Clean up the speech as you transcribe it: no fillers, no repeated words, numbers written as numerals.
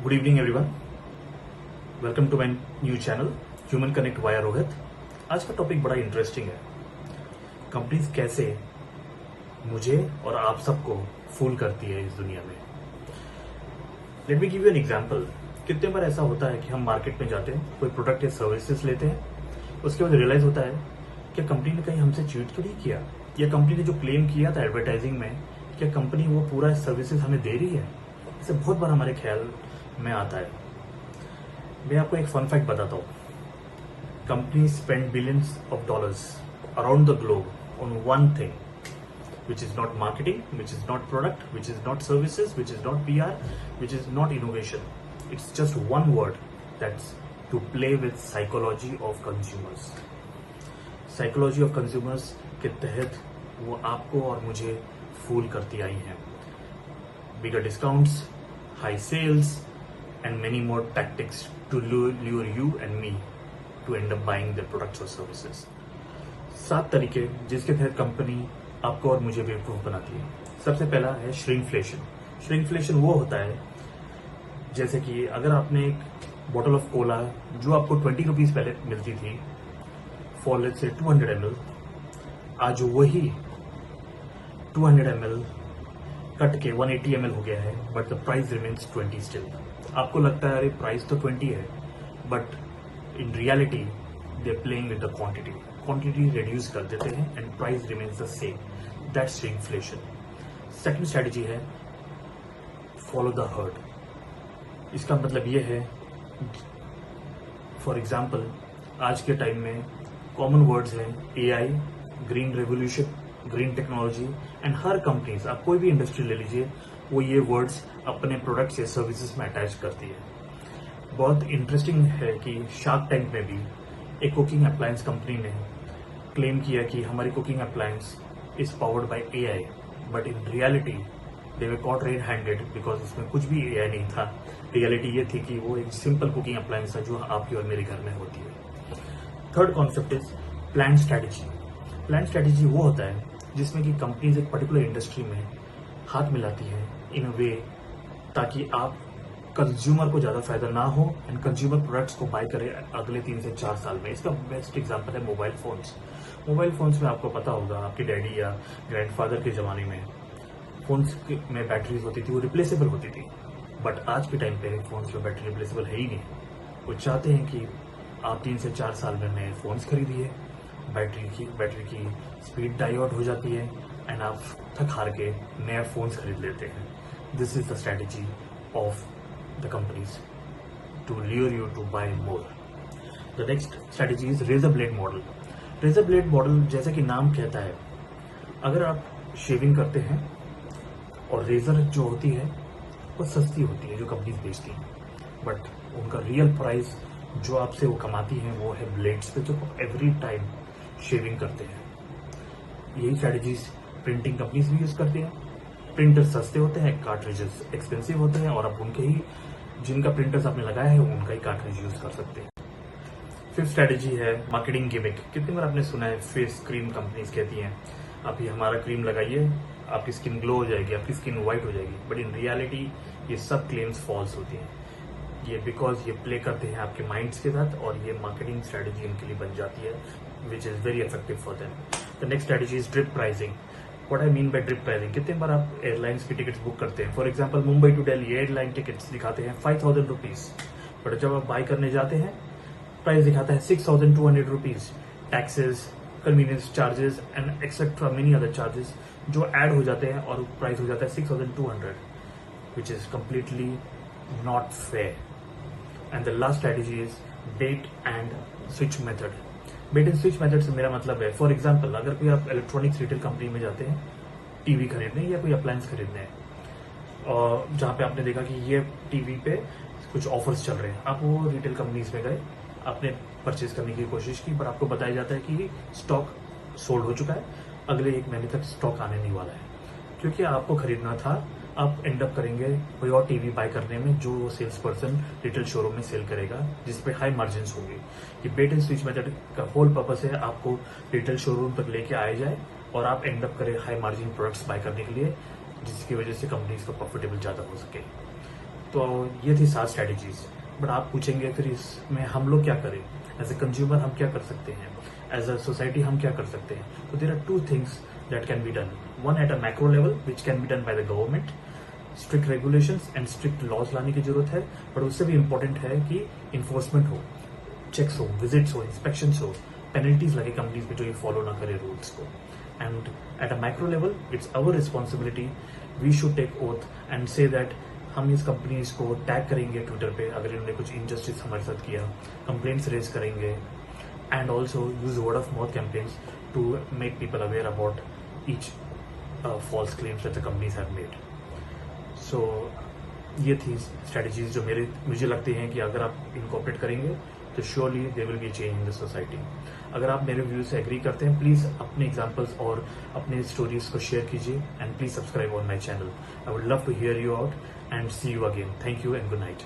Good evening everyone, welcome to my new channel human connect via Rohit. आज का topic बड़ा interesting है। Companies कैसे मुझे और आप सबको फूल करती है इस दुनिया में। Let me give you an example. कितने बार ऐसा होता है कि हम मार्केट में जाते हैं, कोई प्रोडक्ट या सर्विसेज लेते हैं, उसके बाद रियलाइज होता है कि कंपनी ने कहीं हमसे चीट तो नहीं किया, या कंपनी ने जो क्लेम किया था एडवर्टाइजिंग में, क्या कंपनी वो पूरा सर्विसेज हमें दे रही है। इसे बहुत बार हमारे ख्याल में आता है। मैं आपको एक फन फैक्ट बताता हूँ। Company spend billions of dollars around the globe on one thing which is not marketing, which is not product, which is not services, which is not PR, which is not innovation. It's just one word, that's to play with psychology of consumers. Psychology of consumers के तहत वो आपको और मुझे फूल करती आई हैं। Bigger discounts, high sales, and many more tactics to lure you and me to end up buying their products or services. 7 तरीके जिसके तहत कंपनी आपको और मुझे बेवकूफ बनाती है। सबसे पहला है श्रिंकफ्लेशन। श्रिंकफ्लेशन वो होता है जैसे कि अगर आपने एक बॉटल ऑफ कोला जो आपको 20 रुपीज पहले मिलती थी फॉर लेट्स से 200 ml, आज वही 200 ml कट के 180 ml हो गया है, but the price remains 20 still. आपको लगता है अरे प्राइस तो 20 है, but in reality they playing with the quantity reduce कर देते हैं and price remains the same. That's shrinkflation. Second strategy है फॉलो द हर्ड। इसका मतलब ये है, फॉर एग्जाम्पल आज के टाइम में कॉमन वर्ड्स हैं AI, green revolution, green technology, and her companies, आप कोई भी इंडस्ट्री ले लीजिए, वो ये वर्ड्स अपने प्रोडक्ट्स या सर्विसेज में अटैच करती है। बहुत इंटरेस्टिंग है कि शार्क टैंक में भी एक कुकिंग अप्लायंस कंपनी ने क्लेम किया कि हमारी cooking appliance is powered by AI, but in reality they were caught red handed because उसमें कुछ भी AI नहीं था। रियलिटी ये थी कि वो एक सिंपल कुकिंग अप्लायंस है जो आपकी और मेरे घर में होती है। Third concept is plan strategy. Plan strategy वो होता है जिसमें कि कंपनीज एक पर्टिकुलर इंडस्ट्री में हाथ मिलाती है इन अ वे ताकि आप कंज्यूमर को ज्यादा फायदा ना हो एंड कंज्यूमर प्रोडक्ट्स को बाय करे अगले 3 से 4 साल में। इसका बेस्ट एग्जांपल है मोबाइल फोन्स। मोबाइल फोन्स में आपको पता होगा आपके डैडी या ग्रैंडफादर के जमाने में फोन्स में बैटरीज होती थी, वो रिप्लेसेबल होती थी, बट आज के टाइम पे फोन्स में बैटरी रिप्लेसेबल है ही नहीं। वो चाहते हैं कि आप 3 से 4 साल में नए फोन्स खरीदिए, बैटरी की स्पीड डाई आउट हो जाती है एंड आप थक हार के नया फोन्स खरीद लेते हैं। This is the strategy of the companies to lure you to buy more. The next strategy is razor blade model. Razor blade model जैसे कि नाम कहता है, अगर आप शेविंग करते हैं और रेजर जो होती है वो सस्ती होती है जो कंपनीज बेचती हैं, बट उनका रियल प्राइस जो आपसे वो कमाती हैं वो है ब्लेड्स पे जो एवरी टाइम शेविंग करते हैं। यही स्ट्रेटजीज प्रिंटिंग कंपनीज भी यूज करती हैं। प्रिंटर सस्ते होते हैं, कार्ट्रिजेस एक्सपेंसिव होते हैं, और आप उनके ही जिनका प्रिंटर्स आपने लगाया है उनका ही कार्ट्रिज यूज कर सकते हैं। फिफ्थ स्ट्रेटजी है मार्केटिंग गिमिक। कितनी बार आपने सुना है फेस क्रीम कंपनीज कहती हैं आप ये हमारा क्रीम लगाइए, आपकी स्किन ग्लो हो जाएगी, आपकी स्किन व्हाइट हो जाएगी, बट इन रियलिटी ये सब क्लेम्स फॉल्स होती हैं। ये बिकॉज ये प्ले करते हैं आपके माइंड्स के साथ और ये मार्केटिंग स्ट्रेटजी इनके लिए बन जाती है which is very effective for them. The next strategy is drip pricing. What I mean by drip pricing, कितने बार आप एयरलाइंस की टिकट्स बुक करते हैं, for example Mumbai to Delhi airline tickets दिखाते हैं 5000 रुपीज, बट जब आप बाय करने जाते हैं प्राइस दिखाता है 6200 rupees. Taxes, convenience charges and etcetera many other charges जो ऐड हो जाते हैं और प्राइस हो जाता है 6200, which is completely not fair. And the last strategy is bait and switch method. Bait and switch method से मेरा मतलब है, फॉर एग्जाम्पल अगर कोई आप इलेक्ट्रॉनिक्स रिटेल कंपनी में जाते हैं टीवी खरीदने या कोई अप्लायंस खरीदने, और जहां पे आपने देखा कि ये टीवी पे कुछ ऑफर्स चल रहे हैं, आप वो रिटेल कंपनीज में गए, आपने परचेज करने की कोशिश की, पर आपको बताया जाता है कि स्टॉक सोल्ड हो चुका है, अगले 1 महीने तक स्टॉक आने नहीं वाला है। क्योंकि आपको खरीदना था, आप एंड अप करेंगे कोई और टीवी बाय करने में जो सेल्स पर्सन रिटेल शोरूम में सेल करेगा जिसपे हाई मार्जिन होंगे। ये बेट एंड स्विच मेथड का होल पर्पस है आपको रिटेल शोरूम तक लेके आया जाए और आप एंड अप करें हाई मार्जिन प्रोडक्ट्स बाय करने के लिए, जिसकी वजह से कंपनीज को प्रॉफिटेबल ज्यादा हो सके। तो ये थी 7 स्ट्रेटेजीज। बट आप पूछेंगे फिर इसमें हम लोग क्या करें, एज ए कंज्यूमर हम क्या कर सकते हैं, एज अ सोसाइटी हम क्या कर सकते हैं। तो there are 2 things that can be done, one at a macro level which can be done by the government, strict regulations and strict laws लाने की जरूरत है, बट उससे भी इंपॉर्टेंट है कि इन्फोर्समेंट हो, चेक्स हो, विजिट्स हो, इंस्पेक्शंस हो, पेनल्टीज लगे कंपनीज पे जो ये फॉलो ना करे रूल्स को। And at a micro level it's our responsibility, we should take oath and say that हम इस कंपनीज को टैग करेंगे ट्विटर पे अगर इन्होंने कुछ इनजस्टिस हमारे साथ किया, कंप्लेंट्स रेज करेंगे, and also use word of mouth campaigns to make people aware about each false claims that the companies have made. So ये थी स्ट्रेटजीज जो मुझे लगती हैं कि अगर आप इनकॉर्पोरेट करेंगे तो surely there will be change in the society. अगर आप मेरे व्यू से एग्री करते हैं, प्लीज अपने एग्जांपल्स और अपने स्टोरीज को शेयर कीजिए and please subscribe on my channel. I would love to hear you out and see you again. Thank you and good night.